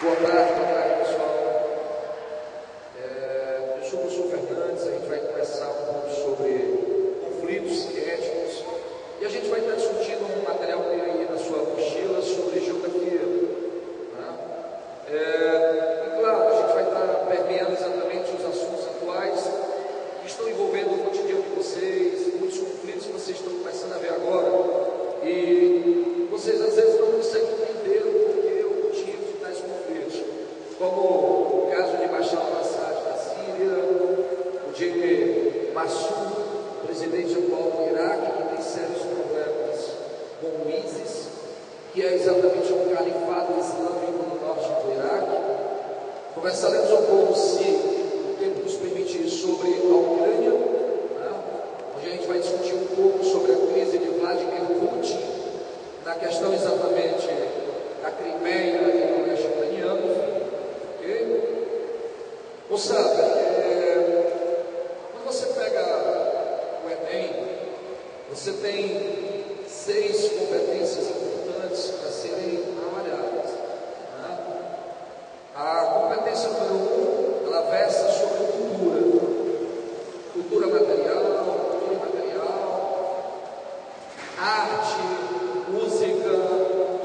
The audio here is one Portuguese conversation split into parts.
Boa tarde, pessoal. Eu sou o professor Fernandes, a gente vai conversar um pouco sobre conflitos étnicos e a gente vai estar discutindo um material que tem aí na sua mochila sobre geografia. Né? E claro, a gente vai estar permeando exatamente os assuntos atuais que estão envolvendo o cotidiano de vocês, muitos conflitos que vocês estão começando a ver agora e vocês às vezes não conseguem entender o motivo de tais conflitos, como o caso de Bashar al-Assad da Síria, o de Massoud, presidente atual do Iraque, que tem sérios problemas com o ISIS, que é exatamente um califado islâmico no norte do Iraque. Conversaremos um pouco, se o tempo nos permitir, sobre a Ucrânia, né? Onde a gente vai discutir um pouco sobre a crise de Vladimir Putin, na questão exatamente da Crimeia e do leste ucraniano. Moçada, quando você pega o Enem, você tem 6 competências importantes para serem avaliadas. Né? A competência número 1, ela versa sobre cultura material, arte, música,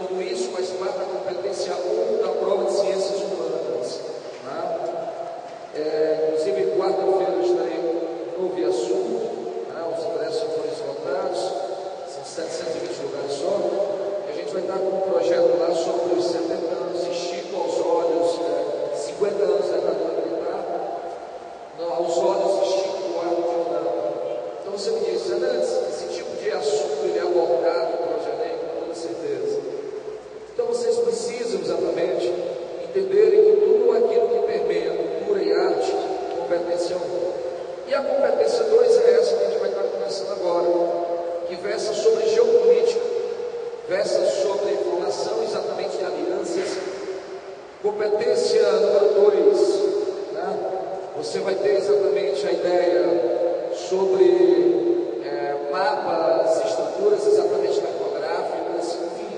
tudo isso faz parte da competência 1 da prova de ciências humanas. Né? Inclusive, quarta-feira estarei no Novo Assunto, né? Os ingressos foram esgotados, são 720 lugares só, e a gente vai estar com um projeto lá sobre os 70 anos, estica aos olhos, 50 anos da ditadura militar, aos olhos estica o ar regional. Então você me diz, Fernandes, esse tipo de assunto ele é abordado no projeto Enem, com toda certeza. Então vocês precisam exatamente entenderem que tudo aquilo que permeia cultura e arte, competência 1. E a competência 2 é essa que a gente vai estar conversando agora, que versa sobre geopolítica, versa sobre formação exatamente de alianças. Competência número 2, né? Você vai ter exatamente a ideia sobre mapas, estruturas exatamente cartográficas, enfim.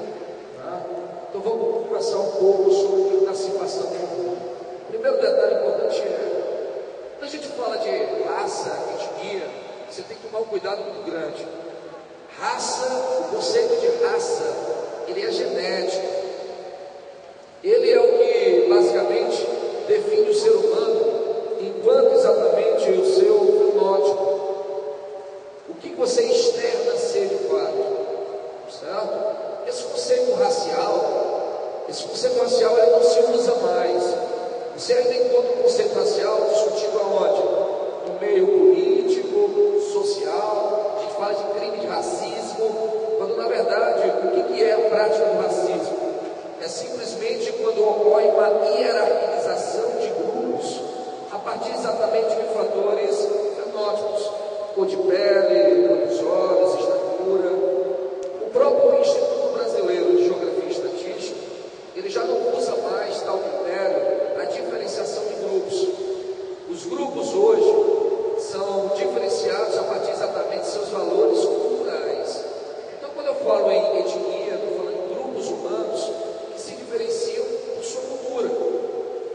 Né? Então vamos conversar um pouco sobre o que está se passando no mundo. Primeiro detalhe importante quando a gente fala de raça, etnia, você tem que tomar um cuidado muito grande. Raça, o conceito de raça, ele é genético. Ele é o que basicamente define o ser humano enquanto exatamente o seu fenótipo. O que você externa ser de fato, certo? Esse conceito racial ele não se usa mais. Você ainda encontra o conceito racial discutido aonde? No meio político, social, a gente fala de crime de racismo, quando na verdade, o que é a prática do racismo? É simplesmente quando ocorre uma hierarquização de grupos, a partir exatamente de fatores fenótipos, cor de pele, cor dos olhos, estatura. O próprio Instituto Brasileiro de Geografia e Estatística, ele já não usa mais tal critério para diferenciação de grupos. Os grupos hoje são diferenciados a partir exatamente de seus valores culturais. Então, quando eu falo em etnia, estou falando em grupos humanos que se diferenciam por sua cultura.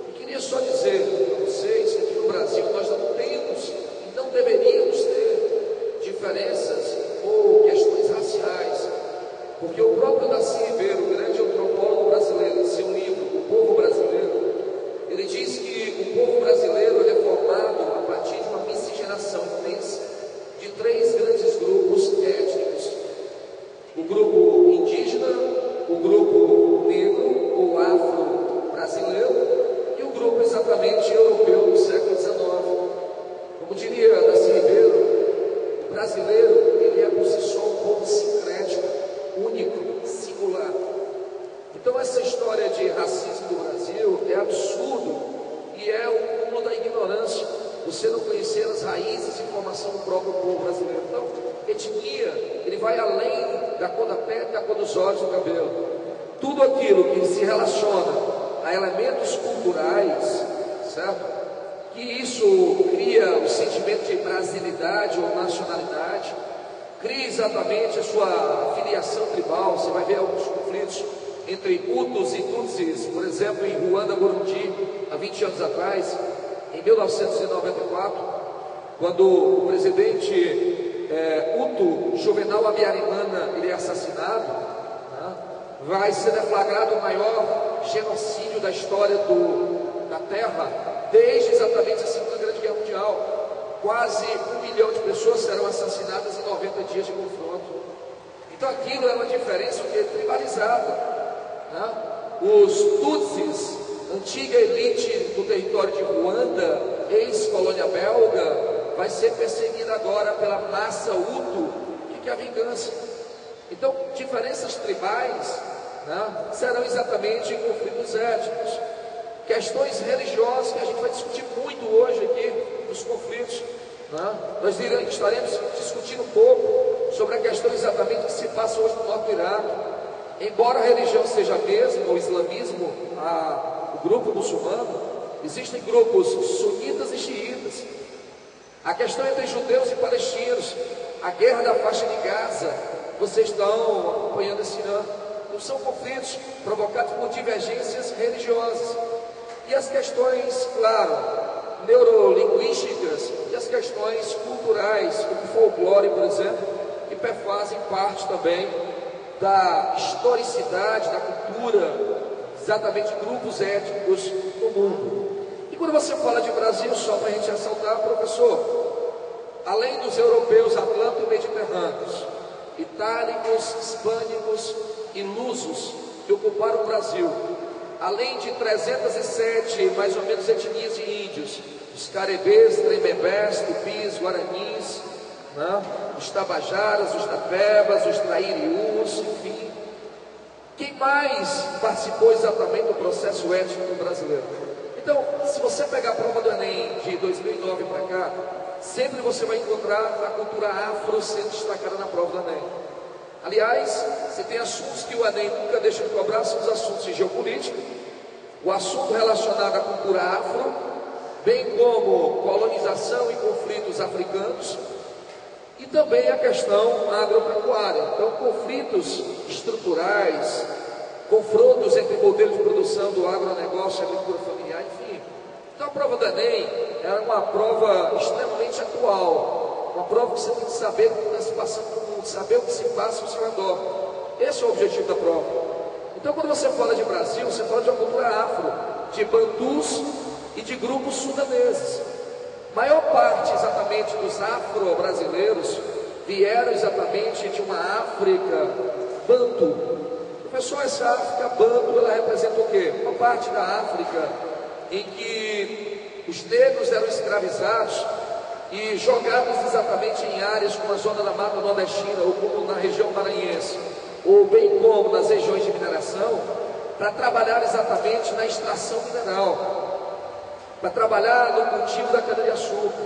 E queria só dizer para vocês que aqui no Brasil nós não temos, e não deveríamos ter diferenças ou questões raciais, porque o próprio Darcy Ribeiro, o grande antropólogo brasileiro, em seu livro O Povo Brasileiro, ele diz que o povo brasileiro ele é formado a partir de uma miscigenação intensa de 3 grandes grupos étnicos: o grupo indígena, o grupo negro ou afro-brasileiro e o grupo exatamente europeu do século XIX. Como diria Darcy Ribeiro, o brasileiro ele é por si só um povo sincrético, único, singular. Então essa história de racismo do Brasil é absurdo e é o cúmulo da ignorância, você não conhecer as raízes e formação do próprio povo brasileiro. Então, etnia, ele vai além da cor da pele, da cor dos olhos, do cabelo. Tudo aquilo que se relaciona a elementos culturais, certo? Que isso cria o sentimento de brasilidade ou nacionalidade, cria exatamente a sua filiação tribal. Você vai ver alguns conflitos entre Hutus e Tutsis, por exemplo, em Ruanda, Burundi, há 20 anos atrás, em 1994, quando o presidente Hutu Juvenal Habyarimana ele é assassinado, né, vai ser deflagrado o maior genocídio da história da Terra, desde exatamente a Segunda Grande Guerra Mundial. Quase 1 milhão de pessoas serão assassinadas em 90 dias de confronto. Então aquilo é uma diferença tribalizada, né? Os Tutsis, antiga elite do território de Ruanda, ex-colônia belga, vai ser perseguida agora pela massa Hutu, que quer a vingança. Então, diferenças tribais, né, serão exatamente conflitos étnicos, questões religiosas que a gente vai discutir muito hoje aqui nos conflitos, né? Nós estaremos discutindo um pouco sobre a questão exatamente que se passa hoje no norte do Iraque. Embora a religião seja a mesma, o islamismo, o grupo muçulmano, existem grupos sunitas e xiitas. A questão entre judeus e palestinos, a guerra da faixa de Gaza, vocês estão acompanhando esse ano. Não são conflitos provocados por divergências religiosas. E as questões, claro, neurolinguísticas e as questões culturais, como o folclore, por exemplo, que fazem parte também da historicidade, da cultura, exatamente grupos étnicos no mundo. E quando você fala de Brasil, só para a gente ressaltar, professor, além dos europeus atlanto-mediterrâneos, itálicos, hispânicos e lusos que ocuparam o Brasil, além de 307 mais ou menos etnias de índios, os carebês, tremembés, tupis, guaranis, né? Os tabajaras, os tapebas, os trairiús, enfim. Quem mais participou exatamente do processo étnico brasileiro? Então, se você pegar a prova do Enem de 2009 para cá, sempre você vai encontrar a cultura afro sendo destacada na prova do Enem. Aliás, você tem assuntos que o Enem nunca deixa de cobrar, são os assuntos de geopolítica, o assunto relacionado à cultura afro, bem como colonização e conflitos africanos, e também a questão agropecuária. Então, conflitos estruturais, confrontos entre modelos de produção do agronegócio e agricultura familiar, enfim. Então, a prova do Enem é uma prova extremamente atual, uma prova que você tem que saber o que está se passando no mundo, saber o que se passa ao seu redor. Esse é o objetivo da prova. Então, quando você fala de Brasil, você fala de uma cultura afro, de bantus e de grupos sudaneses. Maior parte exatamente dos afro-brasileiros vieram exatamente de uma África bantu. Professor, essa África bantu, ela representa o quê? Uma parte da África em que os negros eram escravizados e jogados exatamente em áreas como a zona da Mata Nordestina, ou como na região maranhense, ou bem como nas regiões de mineração, para trabalhar exatamente na extração mineral, para trabalhar no cultivo da cana-de-açúcar.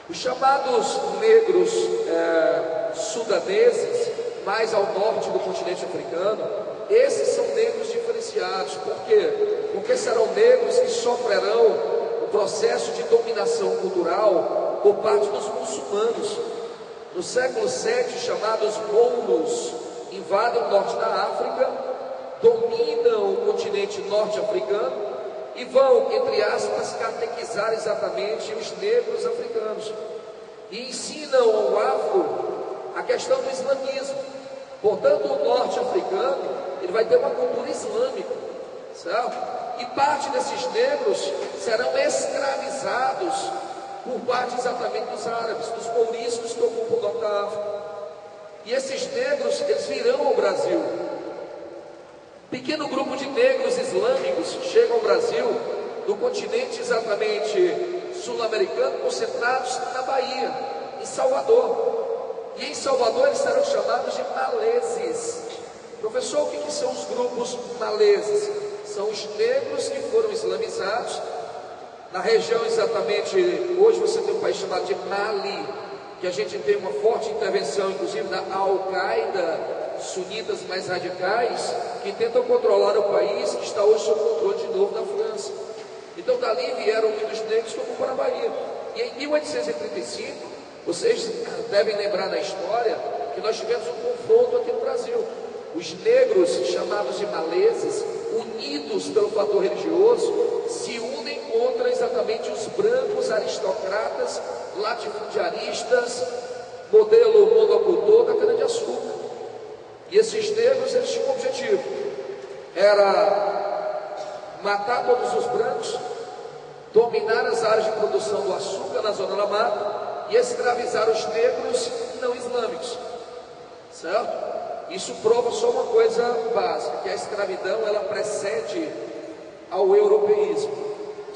Os chamados negros sudaneses, mais ao norte do continente africano, esses são negros diferenciados. Por quê? Porque serão negros que sofrerão o processo de dominação cultural por parte dos muçulmanos. No século VII, chamados mouros invadem o norte da África, dominam o continente norte-africano e vão, entre aspas, catequizar exatamente os negros africanos. E ensinam ao afro a questão do islamismo. Portanto, o norte-africano ele vai ter uma cultura islâmica, certo? E parte desses negros serão escravizados por parte exatamente dos árabes, dos mouriscos que ocupam o norte da África. E esses negros, eles virão ao Brasil. Pequeno grupo de negros islâmicos chegam ao Brasil, do continente exatamente sul-americano, concentrados na Bahia, em Salvador. E em Salvador eles serão chamados de maleses. Professor, o que são os grupos maleses? São os negros que foram islamizados. Na região exatamente, hoje você tem um país chamado de Mali, que a gente tem uma forte intervenção, inclusive da Al-Qaeda, sunitas mais radicais, que tentam controlar o país, que está hoje sob controle de novo da França. Então dali vieram muitos negros que ocupam a Bahia. E em 1835, vocês devem lembrar na história que nós tivemos um confronto aqui no Brasil. Os negros, chamados de maleses, unidos pelo fator religioso, se unem contra exatamente os brancos aristocratas, latifundiaristas, modelo monocultor da cana-de-açúcar. E esses negros, eles tinham um objetivo, era matar todos os brancos, dominar as áreas de produção do açúcar na zona da mata e escravizar os negros não islâmicos, certo? Isso prova só uma coisa básica, que a escravidão ela precede ao europeísmo,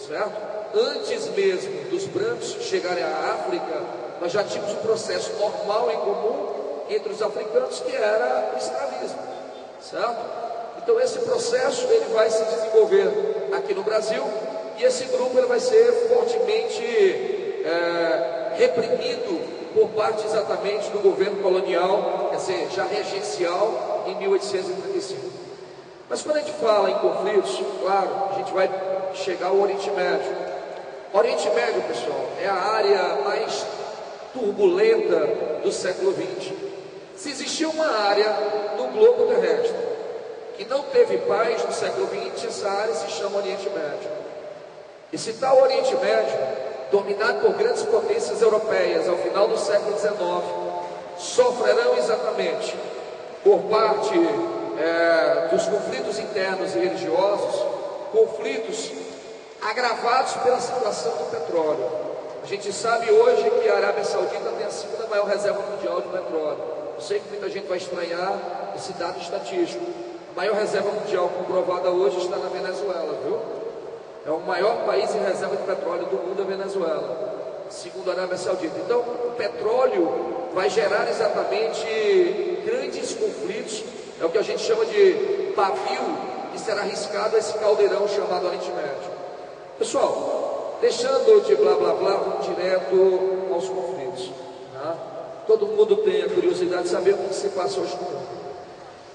certo? Antes mesmo dos brancos chegarem à África, nós já tínhamos um processo normal e comum entre os africanos, que era o escravismo, certo? Então esse processo ele vai se desenvolver aqui no Brasil, e esse grupo ele vai ser fortemente reprimido por parte exatamente do governo colonial, quer dizer, já regencial, em 1835. Mas quando a gente fala em conflitos, claro, a gente vai chegar ao Oriente Médio. O Oriente Médio, pessoal, é a área mais turbulenta do século XX. Se existia uma área no globo terrestre que não teve paz no século XX, essa área se chama Oriente Médio. E se tal Oriente Médio, dominado por grandes potências europeias ao final do século XIX, sofrerão exatamente por parte dos conflitos internos e religiosos, conflitos agravados pela situação do petróleo. A gente sabe hoje que a Arábia Saudita tem a segunda maior reserva mundial de petróleo. Eu sei que muita gente vai estranhar esse dado estatístico. A maior reserva mundial comprovada hoje está na Venezuela, viu? É o maior país em reserva de petróleo do mundo, a Venezuela, segundo a Arábia Saudita. Então, o petróleo vai gerar exatamente grandes conflitos, é o que a gente chama de pavio, que será arriscado a esse caldeirão chamado Oriente Médio. Pessoal, deixando de blá blá blá, vamos direto aos conflitos. Tá? Todo mundo tem a curiosidade de saber o que se passa hoje no mundo.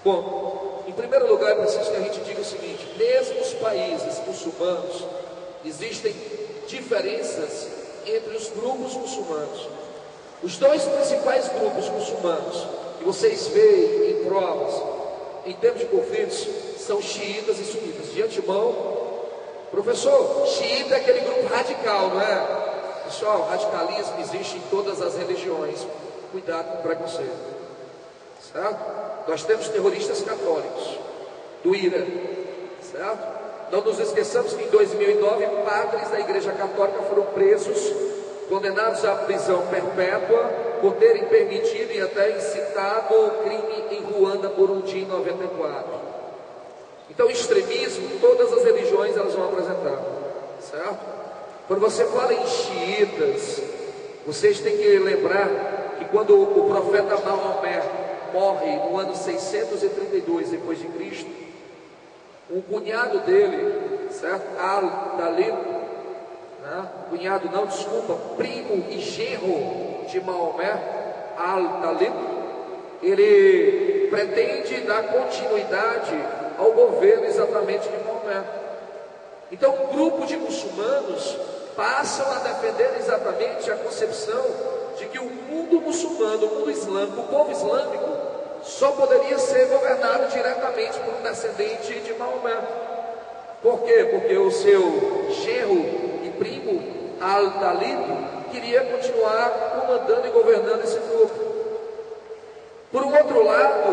Bom, em primeiro lugar, é preciso que a gente diga o seguinte: mesmo os países muçulmanos, existem diferenças entre os grupos muçulmanos. Os dois principais grupos muçulmanos que vocês veem em provas, em termos de conflitos, são xiitas e sunitas. De antemão, professor, xiita é aquele grupo radical, não é? Pessoal, radicalismo existe em todas as religiões. Cuidado com o preconceito, certo? Nós temos terroristas católicos do Irã, certo? Não nos esqueçamos que em 2009 padres da Igreja Católica foram presos, condenados à prisão perpétua por terem permitido e até incitado o crime em Ruanda, Burundi, em 94. Então, extremismo, todas as religiões elas vão apresentar, certo? Quando você fala em xiitas, vocês têm que lembrar que quando o profeta Maomé morre no ano 632 depois de Cristo, o cunhado dele, certo? Al-Talib, né? Primo e genro de Maomé, Al-Talib, ele pretende dar continuidade ao governo exatamente de Maomé. Então, um grupo de muçulmanos passam a defender exatamente a concepção de que o mundo muçulmano, o mundo islâmico, o povo islâmico, só poderia ser governado diretamente por um descendente de Maomé. Por quê? Porque o seu genro e primo, Al-Talib, queria continuar comandando e governando esse grupo. Por um outro lado,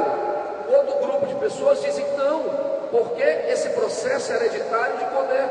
um outro grupo de pessoas dizem que não, porque esse processo hereditário de poder.